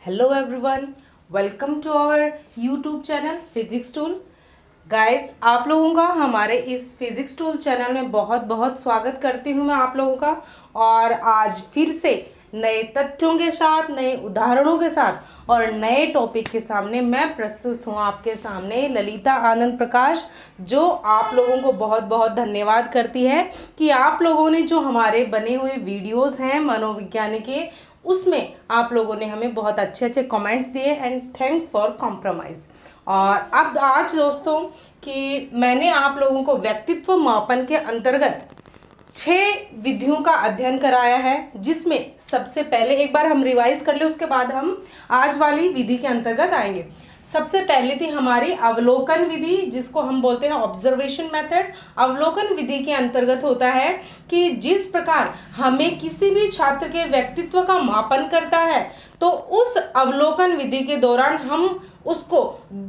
Hello everyone, welcome to our YouTube channel physics tool. Guys, आप लोगों का हमारे इस फिजिक्स टूल चैनल में बहुत बहुत स्वागत करती हूँ मैं आप लोगों का। और आज फिर से नए तथ्यों के साथ, नए उदाहरणों के साथ और नए टॉपिक के सामने मैं प्रस्तुत हूँ आपके सामने ललिता आनंद प्रकाश, जो आप लोगों को बहुत बहुत धन्यवाद करती है कि आप लोगों ने जो हमारे बने हुए वीडियोस हैं मनोविज्ञान के, उसमें आप लोगों ने हमें बहुत अच्छे अच्छे कमेंट्स दिए एंड थैंक्स फॉर कॉम्प्रोमाइज़। और अब आज दोस्तों कि मैंने आप लोगों को व्यक्तित्व मापन के अंतर्गत 6 विधियों का अध्ययन कराया है, जिसमें सबसे पहले एक बार हम रिवाइज कर ले, उसके बाद हम आज वाली विधि के अंतर्गत आएंगे। सबसे पहले थी हमारी अवलोकन विधि, जिसको हम बोलते हैं ऑब्जर्वेशन मेथड। अवलोकन विधि के अंतर्गत होता है कि जिस प्रकार हमें किसी भी छात्र के व्यक्तित्व का मापन करता है, तो उस अवलोकन विधि के दौरान हम उसको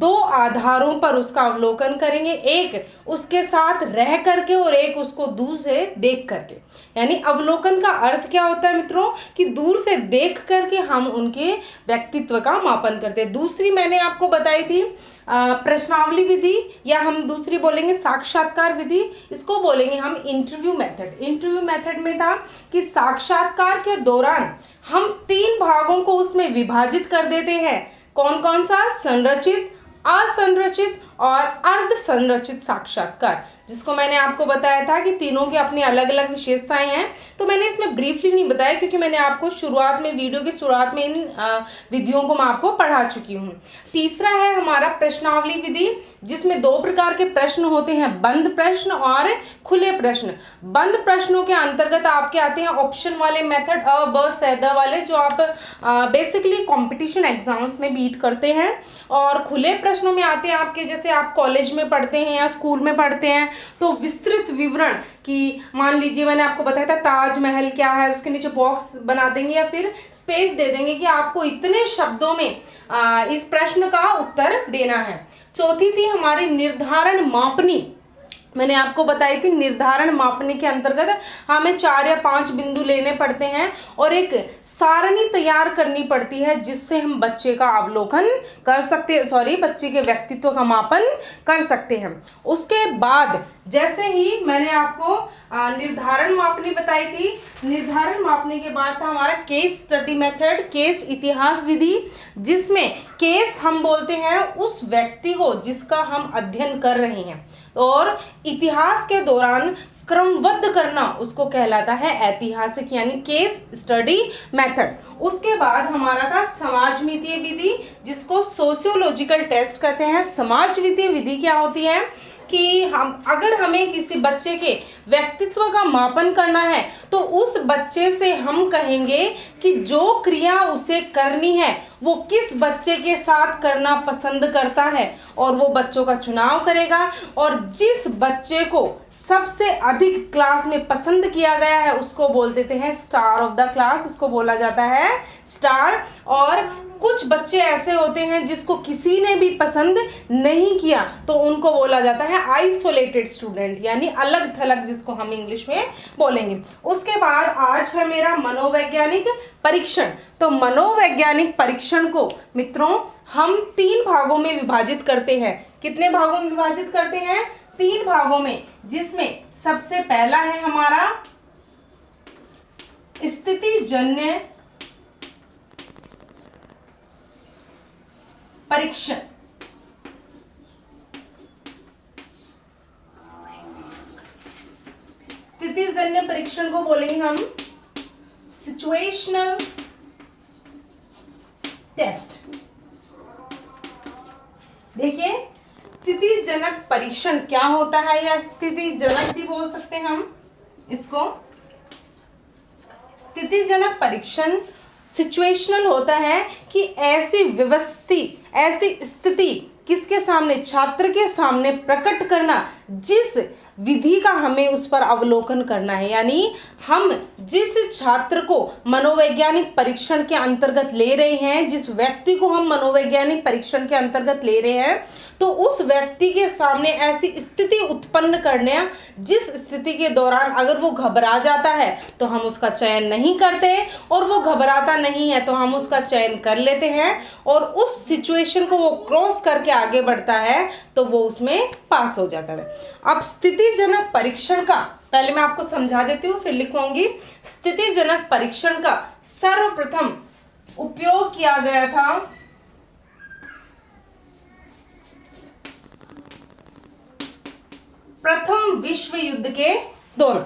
2 आधारों पर उसका अवलोकन करेंगे, एक उसके साथ रह करके और एक उसको दूर से देख करके। यानी अवलोकन का अर्थ क्या होता है मित्रों, कि दूर से देख करके हम उनके व्यक्तित्व का मापन करते हैं। दूसरी मैंने आपको बताई थी प्रश्नावली विधि, या हम दूसरी बोलेंगे साक्षात्कार विधि, इसको बोलेंगे हम इंटरव्यू मेथड। इंटरव्यू मेथड में था कि साक्षात्कार के दौरान हम 3 भागों को उसमें विभाजित कर देते हैं। कौन कौन सा? संरचित, असंरचित और अर्ध संरचित साक्षात्कार, जिसको मैंने आपको बताया था कि तीनों की अपनी अलग अलग विशेषताएं हैं। तो मैंने इसमें ब्रीफली नहीं बताया, क्योंकि मैंने आपको शुरुआत में, वीडियो की शुरुआत में इन विधियों को मैं आपको पढ़ा चुकी हूँ। तीसरा है हमारा प्रश्नावली विधि, जिसमें 2 प्रकार के प्रश्न होते हैं, बंद प्रश्न और खुले प्रश्न। बंद प्रश्नों के अंतर्गत आपके आते हैं ऑप्शन वाले मेथड, अ ब स द वाले, जो आप बेसिकली कॉम्पिटिशन एग्जाम्स में बीट करते हैं। और खुले प्रश्नों में आते हैं आपके, जैसे आप कॉलेज में पढ़ते हैं या स्कूल में पढ़ते हैं, तो विस्तृत विवरण कि मान लीजिए मैंने आपको बताया था ताजमहल क्या है, उसके नीचे बॉक्स बना देंगे या फिर स्पेस दे देंगे कि आपको इतने शब्दों में इस प्रश्न का उत्तर देना है। चौथी थी हमारी निर्धारण मापनी। मैंने आपको बताई थी निर्धारण मापने के अंतर्गत हमें 4 या 5 बिंदु लेने पड़ते हैं और एक सारणी तैयार करनी पड़ती है, जिससे हम बच्चे का अवलोकन कर सकते हैं, बच्चे के व्यक्तित्व का मापन कर सकते हैं। उसके बाद जैसे ही मैंने आपको निर्धारण मापनी बताई थी, निर्धारण मापने के बाद था हमारा केस स्टडी मेथड, केस इतिहास विधि, जिसमें केस हम बोलते हैं उस व्यक्ति को जिसका हम अध्ययन कर रहे हैं, और इतिहास के दौरान क्रमबद्ध करना उसको कहलाता है ऐतिहासिक, यानी केस स्टडी मेथड। उसके बाद हमारा था समाजमितीय विधि, जिसको सोशियोलॉजिकल टेस्ट कहते हैं। समाजमितीय विधि क्या होती है कि अगर हमें किसी बच्चे के व्यक्तित्व का मापन करना है, तो उस बच्चे से हम कहेंगे कि जो क्रिया उसे करनी है वो किस बच्चे के साथ करना पसंद करता है, और वो बच्चों का चुनाव करेगा। और जिस बच्चे को सबसे अधिक क्लास में पसंद किया गया है उसको बोल देते हैं स्टार ऑफ द क्लास, उसको बोला जाता है स्टार। और कुछ बच्चे ऐसे होते हैं जिसको किसी ने भी पसंद नहीं किया, तो उनको बोला जाता है आइसोलेटेड स्टूडेंट, यानी अलग थलग, जिसको हम इंग्लिश में बोलेंगे। उसके बाद आज है मेरा मनोवैज्ञानिक परीक्षण। तो मनोवैज्ञानिक परीक्षण को मित्रों हम 3 भागों में विभाजित करते हैं। कितने भागों में विभाजित करते हैं? 3 भागों में, जिसमें सबसे पहला है हमारा स्थितिजन्य परीक्षण। स्थितिजन्य परीक्षण को बोलेंगे हम सिचुएशनल टेस्ट। देखिए, स्थितिजनक परीक्षण क्या होता है, या स्थितिजनक भी बोल सकते हैं हम इसको। स्थितिजनक परीक्षण सिचुएशनल होता है कि ऐसी स्थिति किसके सामने? छात्र के सामने प्रकट करना, जिस विधि का हमें उस पर अवलोकन करना है। यानी हम जिस छात्र को मनोवैज्ञानिक परीक्षण के अंतर्गत ले रहे हैं, जिस व्यक्ति को हम मनोवैज्ञानिक परीक्षण के अंतर्गत ले रहे हैं, तो उस व्यक्ति के सामने ऐसी स्थिति उत्पन्न करने, जिस स्थिति के दौरान अगर वो घबरा जाता है तो हम उसका चयन नहीं करते, और वो घबराता नहीं है तो हम उसका चयन कर लेते हैं, और उस सिचुएशन को वो क्रॉस करके आगे बढ़ता है तो वो उसमें पास हो जाता है। अब स्थितिजनक परीक्षण का पहले मैं आपको समझा देती हूँ, फिर लिखूंगी। स्थितिजनक परीक्षण का सर्वप्रथम उपयोग किया गया था प्रथम विश्व युद्ध के दौरान।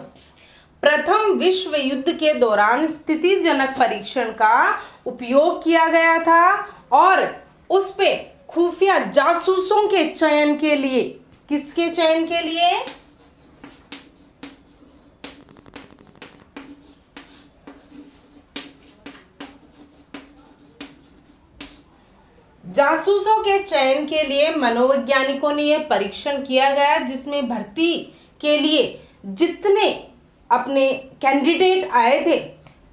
प्रथम विश्व युद्ध के दौरान स्थितिजनक परीक्षण का उपयोग किया गया था, और उस पे खुफिया जासूसों के चयन के लिए, किसके चयन के लिए? जासूसों के चयन के लिए मनोवैज्ञानिकों ने यह परीक्षण किया गया, जिसमें भर्ती के लिए जितने अपने कैंडिडेट आए थे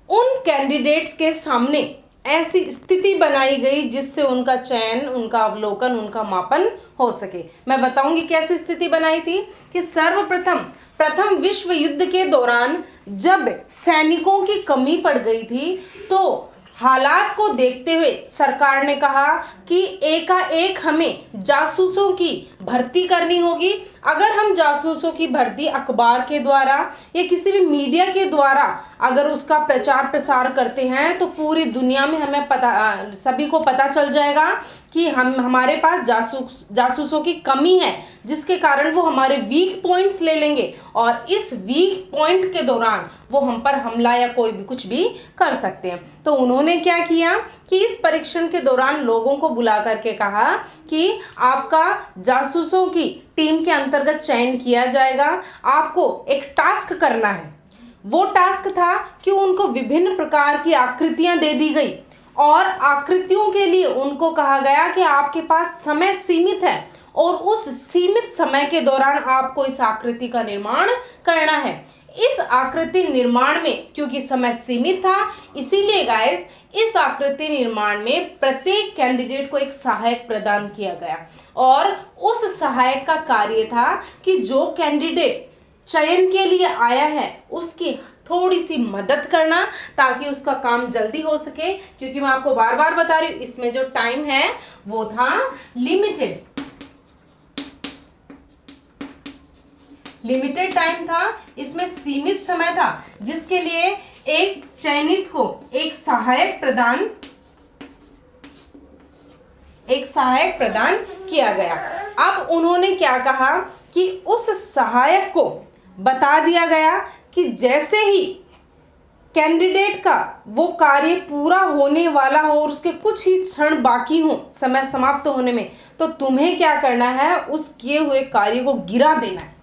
उन कैंडिडेट्स के सामने ऐसी स्थिति बनाई गई जिससे उनका चयन, उनका अवलोकन, उनका मापन हो सके। मैं बताऊंगी कैसी स्थिति बनाई थी कि सर्वप्रथम प्रथम विश्व युद्ध के दौरान जब सैनिकों की कमी पड़ गई थी तो हालात को देखते हुए सरकार ने कहा कि एकाएक हमें जासूसों की भर्ती करनी होगी। अगर हम जासूसों की भर्ती अखबार के द्वारा या किसी भी मीडिया के द्वारा अगर उसका प्रचार प्रसार करते हैं तो पूरी दुनिया में हमें सभी को पता चल जाएगा कि हमारे पास जासूसों की कमी है, जिसके कारण वो हमारे वीक पॉइंट्स ले लेंगे और इस वीक पॉइंट के दौरान वो हम पर हमला या कोई भी कुछ भी कर सकते हैं। तो उन्होंने क्या किया कि इस परीक्षण के दौरान लोगों को बुला करके कहा कि आपका जासूसों की टीम के अंतर्गत चयन किया जाएगा, आपको एक टास्क करना है। वो टास्क था कि उनको विभिन्न प्रकार की आकृतियां दे दी गई और आकृतियों के लिए उनको कहा गया कि आपके पास समय सीमित है और उस सीमित समय के दौरान आपको इस आकृति का निर्माण करना है। इस आकृति निर्माण में क्योंकि समय सीमित था, इसीलिए गाइस इस आकृति निर्माण में प्रत्येक कैंडिडेट को एक सहायक प्रदान किया गया और उस सहायक का कार्य था कि जो कैंडिडेट चयन के लिए आया है उसकी थोड़ी सी मदद करना ताकि उसका काम जल्दी हो सके, क्योंकि मैं आपको बार बार बता रही हूँ इसमें जो टाइम है वो था लिमिटेड टाइम था, इसमें सीमित समय था, जिसके लिए एक चयनित को एक सहायक प्रदान किया गया। अब उन्होंने क्या कहा कि उस सहायक को बता दिया गया कि जैसे ही कैंडिडेट का वो कार्य पूरा होने वाला हो और उसके कुछ ही क्षण बाकी हो समय समाप्त होने में, तो तुम्हें क्या करना है, उस किए हुए कार्य को गिरा देना है।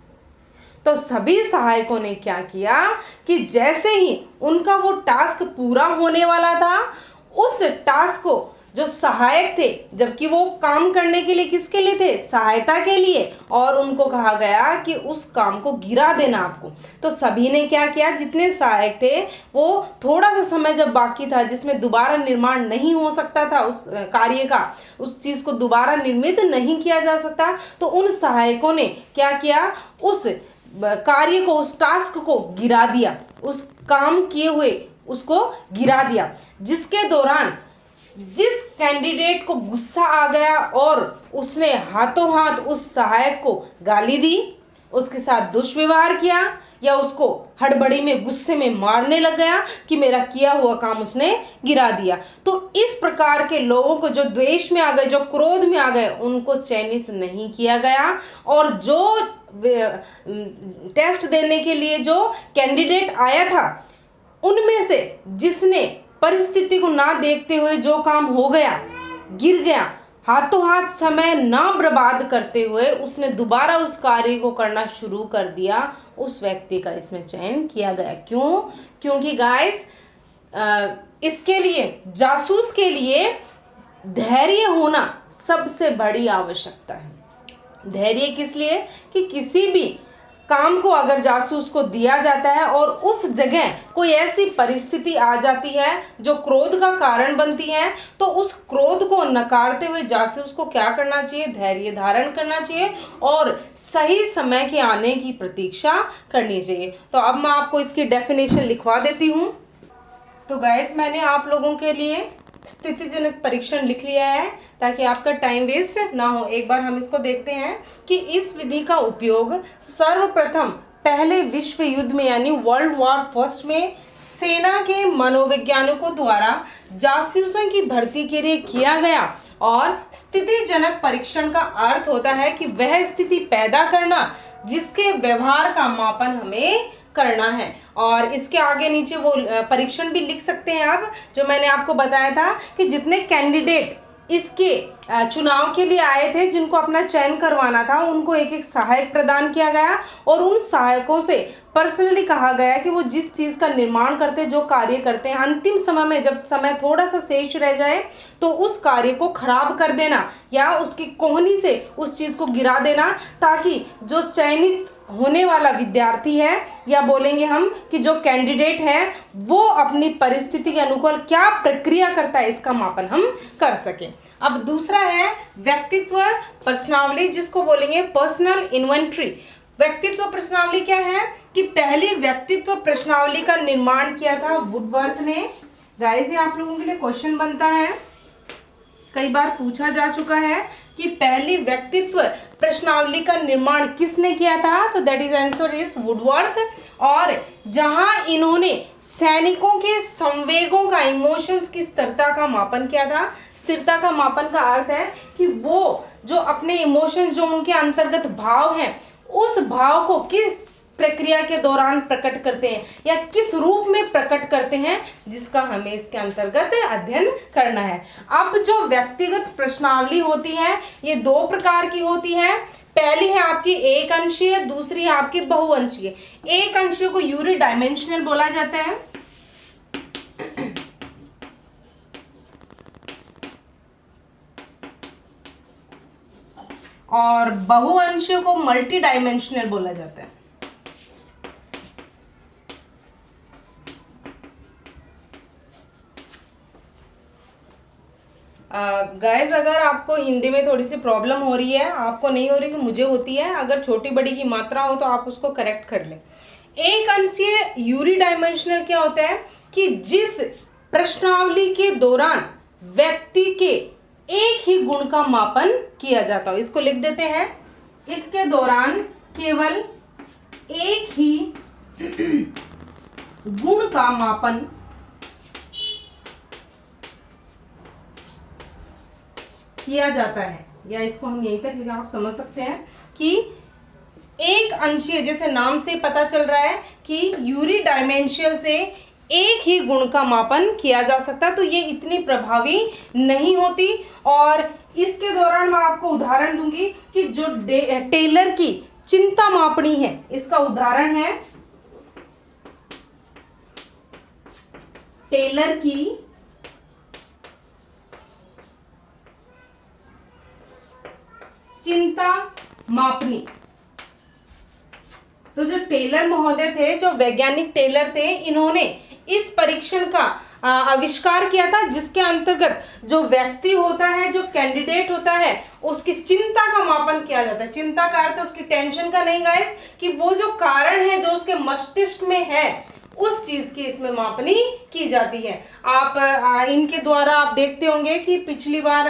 तो सभी सहायकों ने क्या किया कि जैसे ही उनका वो टास्क पूरा होने वाला था, उस टास्क को जो सहायक थे, जबकि वो काम करने के लिए किसके लिए थे, सहायता के लिए, और उनको कहा गया कि उस काम को गिरा देना आपको। तो सभी ने क्या किया, जितने सहायक थे वो थोड़ा सा समय जब बाकी था जिसमें दोबारा निर्माण नहीं हो सकता था उस कार्य का, उस चीज़ को दोबारा निर्मित नहीं किया जा सकता, तो उन सहायकों ने क्या किया, उस कार्य को, उस टास्क को गिरा दिया, उस काम किए हुए उसको गिरा दिया, जिसके दौरान जिस कैंडिडेट को गुस्सा आ गया और उसने हाथों हाथ उस सहायक को गाली दी, उसके साथ दुष्व्यवहार किया या उसको हड़बड़ी में गुस्से में मारने लग गया कि मेरा किया हुआ काम उसने गिरा दिया, तो इस प्रकार के लोगों को जो द्वेष में आ गए, जो क्रोध में आ गए, उनको चयनित नहीं किया गया। और जो टेस्ट देने के लिए जो कैंडिडेट आया था उनमें से जिसने परिस्थिति को ना देखते हुए जो काम हो गया, गिर गया, हाथों हाथ समय ना बर्बाद करते हुए उसने दोबारा उस कार्य को करना शुरू कर दिया, उस व्यक्ति का इसमें चयन किया गया। क्यों? क्योंकि गाइस इसके लिए, जासूस के लिए धैर्य होना सबसे बड़ी आवश्यकता है। धैर्य किस लिए कि किसी भी काम को अगर जासूस को दिया जाता है और उस जगह कोई ऐसी परिस्थिति आ जाती है जो क्रोध का कारण बनती है, तो उस क्रोध को नकारते हुए जासूस को क्या करना चाहिए? धैर्य धारण करना चाहिए और सही समय के आने की प्रतीक्षा करनी चाहिए। तो अब मैं आपको इसकी डेफिनेशन लिखवा देती हूँ। तो गाइस, मैंने आप लोगों के लिए स्थितिजनक परीक्षण लिख लिया है ताकि आपका टाइम वेस्ट ना हो। एक बार हम इसको देखते हैं कि इस विधि का उपयोग सर्वप्रथम पहले विश्व युद्ध में यानी वर्ल्ड वॉर फर्स्ट में सेना के मनोवैज्ञानिकों द्वारा जासूसों की भर्ती के लिए किया गया। और स्थितिजनक परीक्षण का अर्थ होता है कि वह स्थिति पैदा करना जिसके व्यवहार का मापन हमें करना है। और इसके आगे नीचे वो परीक्षण भी लिख सकते हैं आप, जो मैंने आपको बताया था कि जितने कैंडिडेट इसके चुनाव के लिए आए थे, जिनको अपना चयन करवाना था, उनको एक एक सहायक प्रदान किया गया और उन सहायकों से पर्सनली कहा गया कि वो जिस चीज़ का निर्माण करते हैं, जो कार्य करते हैं, अंतिम समय में जब समय थोड़ा सा शेष रह जाए तो उस कार्य को खराब कर देना या उसकी कोहनी से उस चीज़ को गिरा देना, ताकि जो चयनित होने वाला विद्यार्थी है या बोलेंगे हम कि जो कैंडिडेट है वो अपनी परिस्थिति के अनुकूल क्या प्रक्रिया करता है इसका मापन हम कर सकें। अब दूसरा है व्यक्तित्व प्रश्नावली, जिसको बोलेंगे पर्सनल इन्वेंट्री। व्यक्तित्व प्रश्नावली क्या है कि पहली व्यक्तित्व प्रश्नावली का निर्माण किया था वुडवर्थ ने। गाइस, ये आप लोगों के लिए क्वेश्चन बनता है, कई बार पूछा जा चुका है कि पहली व्यक्तित्व प्रश्नावली का निर्माण किसने किया था? तो that is answer is Woodworth. और जहां इन्होंने सैनिकों के संवेगों का, इमोशंस की स्थिरता का मापन किया था। स्थिरता का मापन का अर्थ है कि वो जो अपने इमोशंस, जो उनके अंतर्गत भाव हैं, उस भाव को किस प्रक्रिया के दौरान प्रकट करते हैं या किस रूप में प्रकट करते हैं, जिसका हमें इसके अंतर्गत अध्ययन करना है। अब जो व्यक्तिगत प्रश्नावली होती है ये दो प्रकार की होती है। पहली है आपकी एक अंशीय, दूसरी है आपकी बहुअंशीय। एक अंशीय को यूरी डायमेंशनल बोला जाता है और बहुअंशीय को मल्टी डायमेंशनल बोला जाता है। गाइस, अगर आपको हिंदी में थोड़ी सी प्रॉब्लम हो रही है, आपको नहीं हो रही कि मुझे होती है, अगर छोटी बड़ी की मात्रा हो तो आप उसको करेक्ट कर लें। एक अंशीय यूरी डायमेंशनल क्या होता है कि जिस प्रश्नावली के दौरान व्यक्ति के एक ही गुण का मापन किया जाता हो, इसको लिख देते हैं। इसके दौरान केवल एक ही गुण का मापन किया जाता है, या इसको हम यहीं तक लिखा, आप समझ सकते हैं कि एक अंशीय, जैसे नाम से पता चल रहा है कि यूरी डायमेंशियल से एक ही गुण का मापन किया जा सकता है, तो ये इतनी प्रभावी नहीं होती। और इसके दौरान मैं आपको उदाहरण दूंगी कि जो टेलर की चिंता मापनी है, इसका उदाहरण है टेलर की चिंता मापनी। तो जो टेलर महोदय थे, जो वैज्ञानिक टेलर थे, इन्होंने इस परीक्षण का आविष्कार किया था, जिसके अंतर्गत जो व्यक्ति होता है, जो कैंडिडेट होता है, उसकी चिंता का मापन किया जाता है। चिंता का अर्थ उसकी टेंशन का नहीं गाइस, कि वो जो कारण है जो उसके मस्तिष्क में है, उस चीज की इसमें मापनी की जाती है। आप इनके द्वारा आप देखते होंगे कि पिछली बार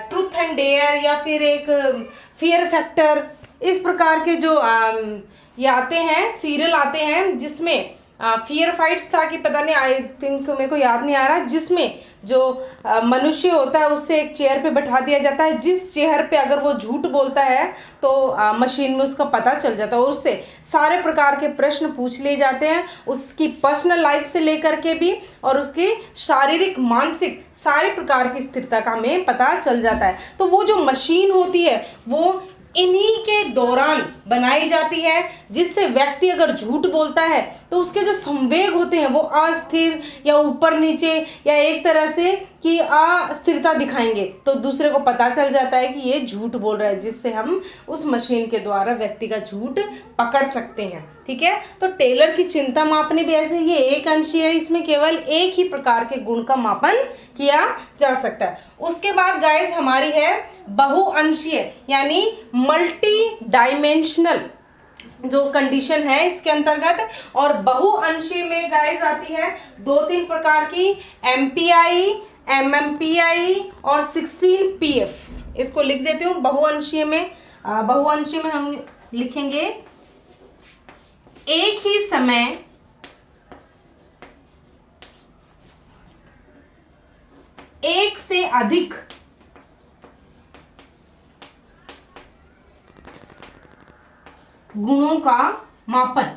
ट्रूथ एंड डेयर या फिर एक फियर फैक्टर, इस प्रकार के जो ये आते हैं, सीरियल आते हैं, जिसमें फियर फाइट्स था कि पता नहीं, आई थिंक मेरे को याद नहीं आ रहा, जिसमें जो मनुष्य होता है उससे एक चेयर पे बैठा दिया जाता है, जिस चेयर पे अगर वो झूठ बोलता है तो मशीन में उसका पता चल जाता है और उससे सारे प्रकार के प्रश्न पूछ लिए जाते हैं, उसकी पर्सनल लाइफ से लेकर के भी और उसकी शारीरिक मानसिक सारे प्रकार की स्थिरता का हमें पता चल जाता है। तो वो जो मशीन होती है वो इन्हीं के दौरान बनाई जाती है, जिससे व्यक्ति अगर झूठ बोलता है तो उसके जो संवेग होते हैं वो अस्थिर या ऊपर नीचे या एक तरह से कि अस्थिरता दिखाएंगे, तो दूसरे को पता चल जाता है कि ये झूठ बोल रहा है, जिससे हम उस मशीन के द्वारा व्यक्ति का झूठ पकड़ सकते हैं। ठीक है, तो टेलर की चिंता मापने भी ऐसे, ये एक अंशीय है, इसमें केवल एक ही प्रकार के गुण का मापन किया जा सकता है। उसके बाद गाइस हमारी है बहुअंशीय यानी मल्टी डायमेंशनल जो कंडीशन है इसके अंतर्गत। और बहुअंशीय में गाइस आती है 2-3 प्रकार की, MPI, MMPI और 16PF। इसको लिख देती हूँ। बहुअंशीय में हम लिखेंगे एक ही समय एक से अधिक गुणों का मापन।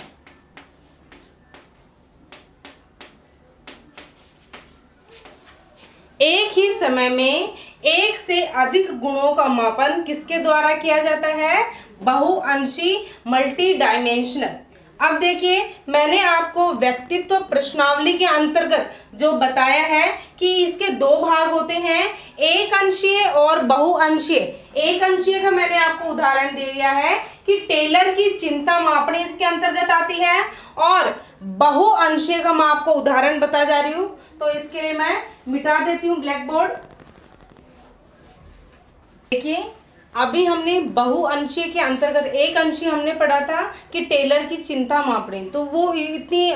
एक ही समय में एक से अधिक गुणों का मापन किसके द्वारा किया जाता है? बहुअंशी, मल्टी डायमेंशनल। अब देखिए, मैंने आपको व्यक्तित्व प्रश्नावली के अंतर्गत जो बताया है कि इसके 2 भाग होते हैं, एक अंशीय और बहुअंशीय। एक अंशीय का मैंने आपको उदाहरण दे दिया है कि टेलर की चिंता मापने इसके अंतर्गत आती है, और बहुअंशीय का मैं आपको उदाहरण बता जा रही हूं। तो इसके लिए मैं मिटा देती हूं ब्लैक बोर्ड। देखिए, अभी हमने बहुअंशीय के अंतर्गत एक अंशीय हमने पढ़ा था कि टेलर की चिंता मापने, तो वो इतनी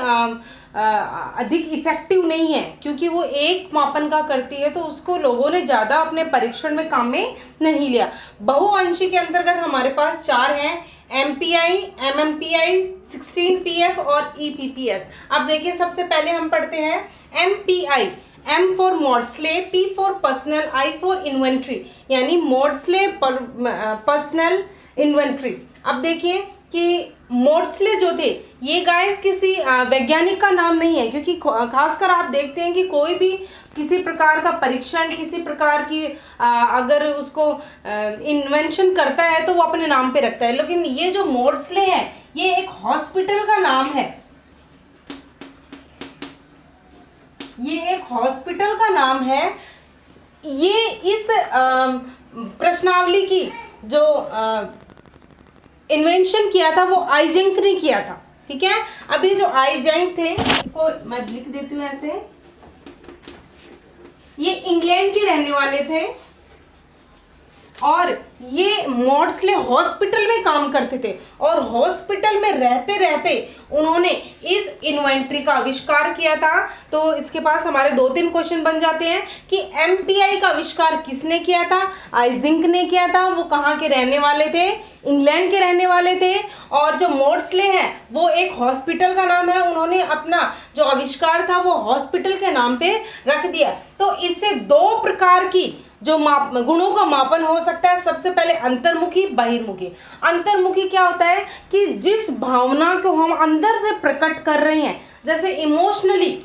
अधिक इफेक्टिव नहीं है, क्योंकि वो एक मापन का करती है, तो उसको लोगों ने ज़्यादा अपने परीक्षण में काम में नहीं लिया। बहुअंशीय के अंतर्गत हमारे पास 4 हैं, MPI, MMPI, 16PF और EPPS। अब देखिए, सबसे पहले हम पढ़ते हैं MPI। M for Maudsley, P for personal, I for inventory, यानी मॉडस्ले पर्सनल इन्वेंट्री। अब देखिए कि मॉडस्ले जो थे ये गाइस किसी वैज्ञानिक का नाम नहीं है, क्योंकि खासकर आप देखते हैं कि कोई भी किसी प्रकार का परीक्षण, किसी प्रकार की अगर उसको इन्वेंशन करता है तो वो अपने नाम पे रखता है। लेकिन ये जो मॉडस्ले है ये एक हॉस्पिटल का नाम है, ये एक हॉस्पिटल का नाम है। ये इस प्रश्नावली की जो इन्वेंशन किया था वो आइजेंक ने किया था। ठीक है, अभी जो आइजेंक थे, इसको मैं लिख देती हूँ ऐसे, ये इंग्लैंड के रहने वाले थे और ये मॉडस्ले हॉस्पिटल में काम करते थे, और हॉस्पिटल में रहते रहते उन्होंने इस इन्वेंट्री का आविष्कार किया था। तो इसके पास हमारे 2-3 क्वेश्चन बन जाते हैं कि MPI का आविष्कार किसने किया था? आइजेंक ने किया था। वो कहाँ के रहने वाले थे? इंग्लैंड के रहने वाले थे। और जो मॉडस्ले हैं वो एक हॉस्पिटल का नाम है, उन्होंने अपना जो आविष्कार था वो हॉस्पिटल के नाम पे रख दिया। तो इससे 2 प्रकार की जो गुणों का मापन हो सकता है। सबसे पहले अंतर्मुखी, बहिर्मुखी। अंतर्मुखी क्या होता है कि जिस भावना को हम अंदर से प्रकट कर रहे हैं, जैसे इमोशनली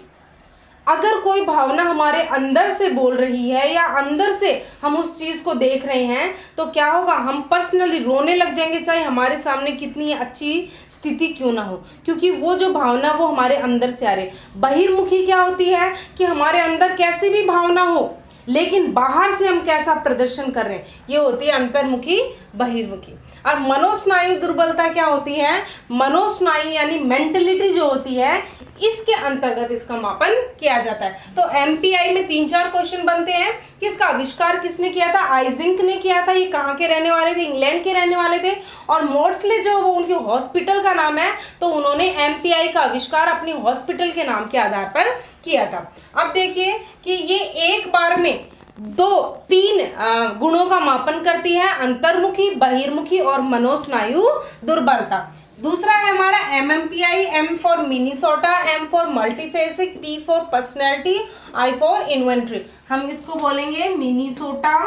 अगर कोई भावना हमारे अंदर से बोल रही है या अंदर से हम उस चीज़ को देख रहे हैं, तो क्या होगा, हम पर्सनली रोने लग जाएंगे, चाहे हमारे सामने कितनी अच्छी स्थिति क्यों ना हो, क्योंकि वो जो भावना वो हमारे अंदर से आ रही। बहिर्मुखी क्या होती है कि हमारे अंदर कैसी भी भावना हो लेकिन बाहर से हम कैसा प्रदर्शन कर रहे हैं, ये होती है अंतर्मुखी, बहिर्मुखी। और मनोस्नायु दुर्बलता क्या होती है? मनोस्नायु यानी मेंटलिटी जो होती है, इसके अंतर्गत इसका मापन किया जाता है। तो MPI में 3-4 क्वेश्चन बनते हैं कि इसका आविष्कार किसने किया था? आइजेंक ने किया था। ये कहाँ के रहने वाले थे? इंग्लैंड के रहने वाले थे। और मॉडस्ले जो वो उनके हॉस्पिटल का नाम है, तो उन्होंने MPI का आविष्कार अपनी हॉस्पिटल के नाम के आधार पर किया था। अब देखिए कि ये एक बार में 2-3 गुणों का मापन करती है, अंतर्मुखी, बहिर्मुखी और मनोस्नायु दुर्बलता। दूसरा है हमारा MMPI, M for Minnesota, M for multiphasic, P for personality, I for inventory. हम इसको बोलेंगे मिनीसोटा,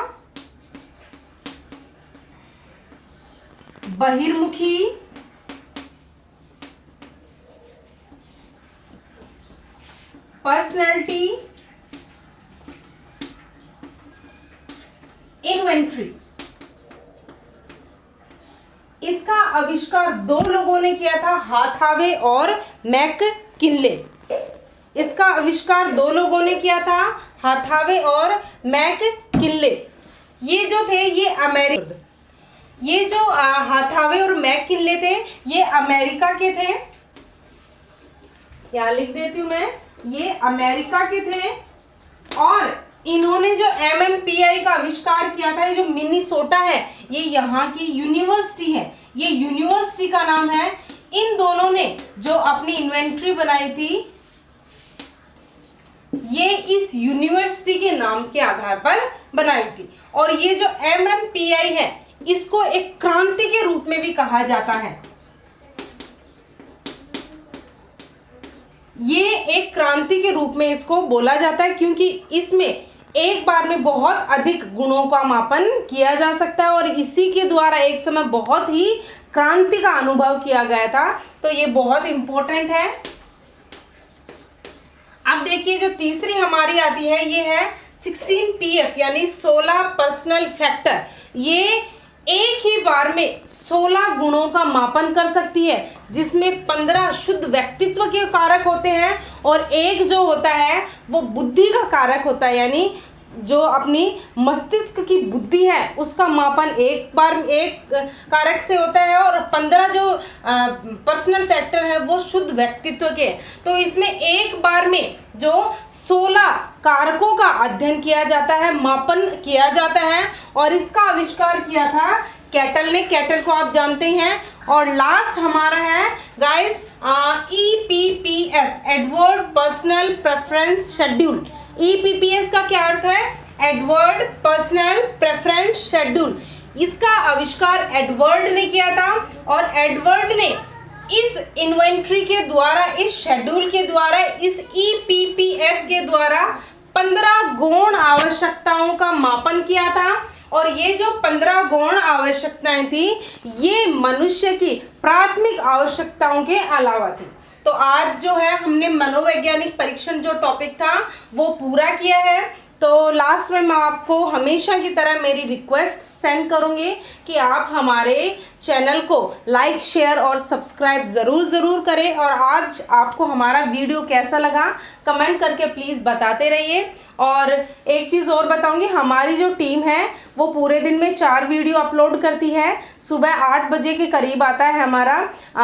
बहिर्मुखी, पर्सनैलिटी, इन्वेंट्री। इसका आविष्कार दो लोगों ने किया था, हाथावे और मैककिनले। इसका आविष्कार दो लोगों ने किया था, हाथावे और मैककिनले। ये जो थे ये जो हाथावे और मैककिनले थे ये अमेरिका के थे। क्या लिख देती हूँ मैं, ये अमेरिका के थे। और इन्होंने जो MMPI का आविष्कार किया था, ये जो मिनीसोटा है ये यहाँ की यूनिवर्सिटी है, ये यूनिवर्सिटी का नाम है। इन दोनों ने जो अपनी इन्वेंट्री बनाई थी ये इस यूनिवर्सिटी के नाम के आधार पर बनाई थी। और ये जो MMPI है इसको एक क्रांति के रूप में भी कहा जाता है। ये एक क्रांति के रूप में इसको बोला जाता है क्योंकि इसमें एक बार में बहुत अधिक गुणों का मापन किया जा सकता है और इसी के द्वारा एक समय बहुत ही क्रांति का अनुभव किया गया था। तो ये बहुत इंपॉर्टेंट है। अब देखिए जो तीसरी हमारी आती है ये है 16PF यानी 16 पर्सनल फैक्टर। ये एक ही बार में 16 गुणों का मापन कर सकती है जिसमें 15 शुद्ध व्यक्तित्व के कारक होते हैं और एक जो होता है वो बुद्धि का कारक होता है, यानी जो अपनी मस्तिष्क की बुद्धि है उसका मापन एक कारक से होता है और 15 जो पर्सनल फैक्टर है वो शुद्ध व्यक्तित्व के। तो इसमें एक बार में जो 16 कारकों का अध्ययन किया जाता है, मापन किया जाता है और इसका आविष्कार किया था कैटल ने। कैटल को आप जानते हैं। और लास्ट हमारा है guys EPPS Edward personal preference schedule. EPPS का क्या अर्थ है? Edward personal preference schedule. इसका आविष्कार एडवर्ड ने किया था और एडवर्ड ने इस इन्वेंट्री के द्वारा, इस शेड्यूल के द्वारा, इस EPPS के द्वारा 15 गौण आवश्यकताओं का मापन किया था। और ये जो 15 गौण आवश्यकताएं थी ये मनुष्य की प्राथमिक आवश्यकताओं के अलावा थी। तो आज जो है हमने मनोवैज्ञानिक परीक्षण जो टॉपिक था वो पूरा किया है। तो लास्ट में मैं आपको हमेशा की तरह मेरी रिक्वेस्ट सेंड करूँगी कि आप हमारे चैनल को लाइक, शेयर और सब्सक्राइब ज़रूर करें। और आज आपको हमारा वीडियो कैसा लगा कमेंट करके प्लीज़ बताते रहिए। और एक चीज़ और बताऊंगी, हमारी जो टीम है वो पूरे दिन में 4 वीडियो अपलोड करती है। सुबह 8 बजे के करीब आता है हमारा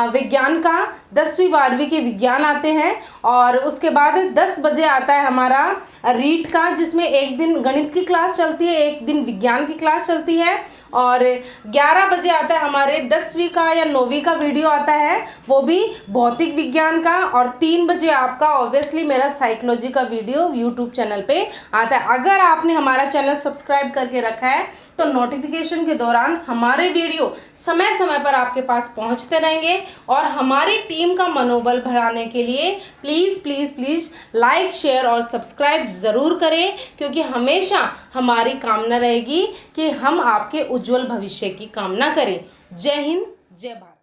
विज्ञान का, 10वीं 12वीं के विज्ञान आते हैं। और उसके बाद 10 बजे आता है हमारा रीट का, जिसमें एक दिन गणित की क्लास चलती है, एक दिन विज्ञान की क्लास चलती है। और 11 बजे आता है हमारे 10वीं का या 9वीं का वीडियो आता है, वो भी भौतिक विज्ञान का। और 3 बजे आपका ऑब्वियसली मेरा साइकोलॉजी का वीडियो यूट्यूब चैनल पे आता है। अगर आपने हमारा चैनल सब्सक्राइब करके रखा है तो नोटिफिकेशन के दौरान हमारे वीडियो समय समय पर आपके पास पहुंचते रहेंगे। और हमारी टीम का मनोबल बढ़ाने के लिए प्लीज़ लाइक, शेयर और सब्सक्राइब ज़रूर करें, क्योंकि हमेशा हमारी कामना रहेगी कि हम आपके उज्जवल भविष्य की कामना करें। जय हिंद, जय भारत।